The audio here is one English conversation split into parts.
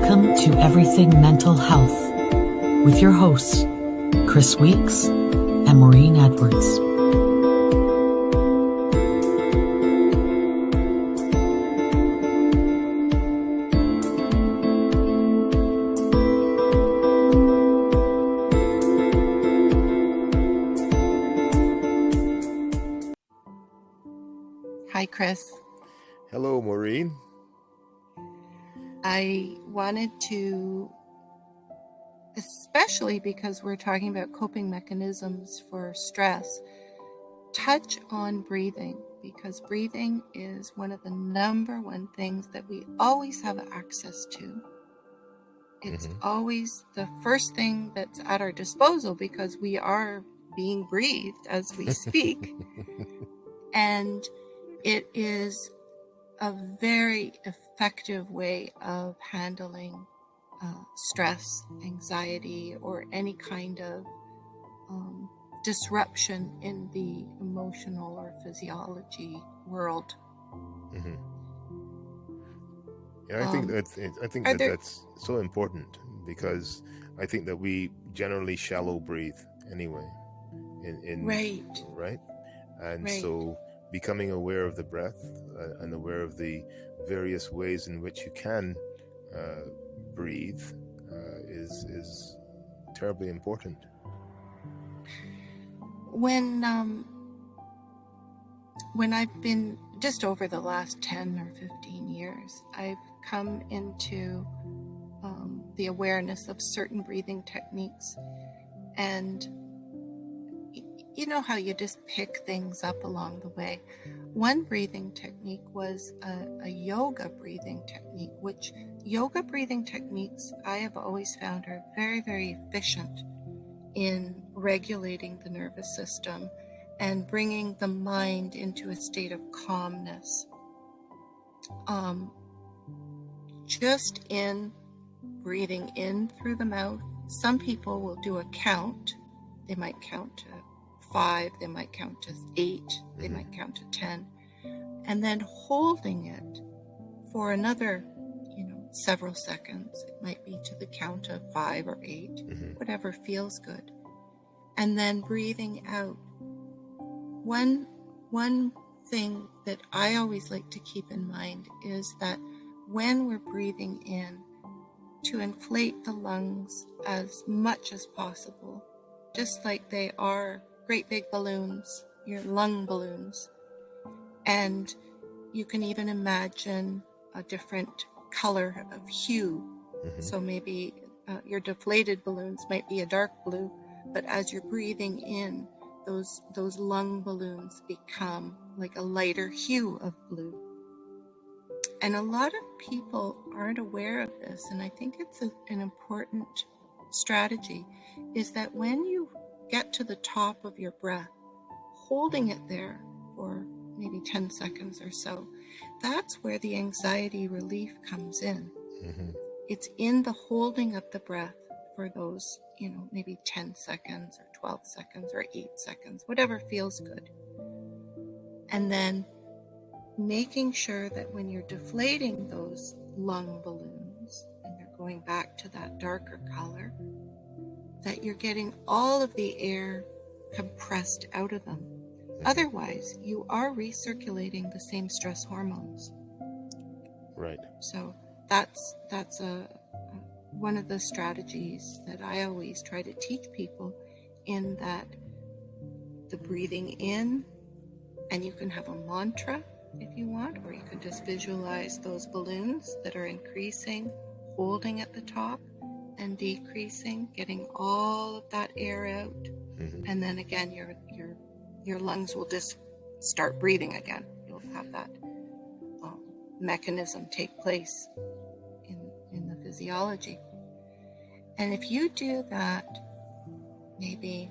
Welcome to Everything Mental Health with your hosts, Chris Weeks and Maureen Edwards. Hi, Chris. Hello, Maureen. I wanted to, especially because we're talking about coping mechanisms for stress, touch on breathing, because breathing is one of the number one things that we always have access to. It's always the first thing that's at our disposal because we are being breathed as we speak. And it is a very effective way of handling stress, anxiety, or any kind of disruption in the emotional or physiology world. Yeah, I think that's so important because I think that we generally shallow breathe anyway. Right. And so becoming aware of the breath and aware of the various ways in which you can breathe is terribly important. When I've been, just over the last 10 or 15 years, I've come into the awareness of certain breathing techniques. And you know how you just pick things up along the way. One breathing technique was a yoga breathing technique, which yoga breathing techniques I have always found are very, very efficient in regulating the nervous system and bringing the mind into a state of calmness. Just in breathing in through the mouth, some people will do a count. They might count to 5, they might count to 8, they might count to 10, and then holding it for another, several seconds. It might be to the count of 5 or 8, whatever feels good, and then breathing out. One thing that I always like to keep in mind is that when we're breathing in, to inflate the lungs as much as possible, just like they are great big balloons, your lung balloons. And you can even imagine a different color of hue. So maybe your deflated balloons might be a dark blue, but as you're breathing in, those lung balloons become like a lighter hue of blue. And a lot of people aren't aware of this, and I think it's an important strategy, is that when you get to the top of your breath, holding it there for maybe 10 seconds or so, that's where the anxiety relief comes in. It's in the holding of the breath for those, maybe 10 seconds or 12 seconds or 8 seconds, whatever feels good. And then making sure that when you're deflating those lung balloons and they're going back to that darker color, that you're getting all of the air compressed out of them. Otherwise, you are recirculating the same stress hormones. Right. So that's one of the strategies that I always try to teach people, in that the breathing in, and you can have a mantra if you want, or you can just visualize those balloons that are increasing, holding at the top and decreasing, getting all of that air out. And then again, your lungs will just start breathing again. You'll have that mechanism take place in the physiology. And if you do that maybe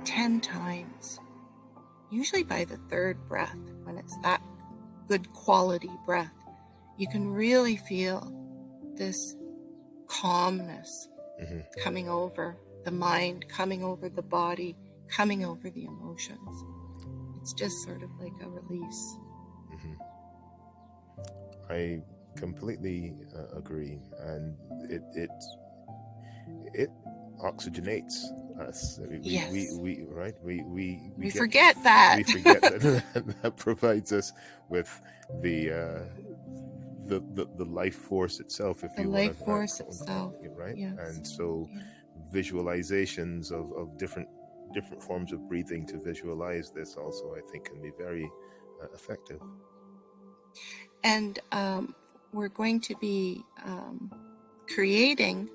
10 times, usually by the third breath, when it's that good quality breath, you can really feel this calmness coming over the mind, coming over the body, coming over the emotions. It's just sort of like a release. I completely agree, and it oxygenates us. Yes. We right We get, forget that. we forget that that provides us with the the life force itself, if The you want life to force call itself. it, right? Yes. And so Yeah. visualizations of different forms of breathing to visualize this also, I think, can be very effective. And we're going to be creating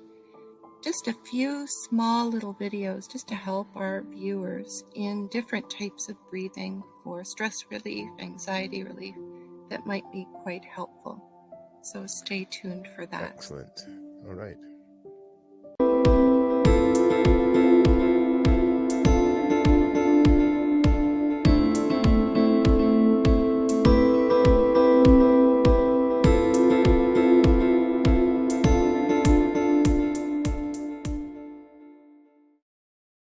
just a few small little videos just to help our viewers in different types of breathing for stress relief, anxiety relief, that might be quite helpful. So stay tuned for that. Excellent. All right.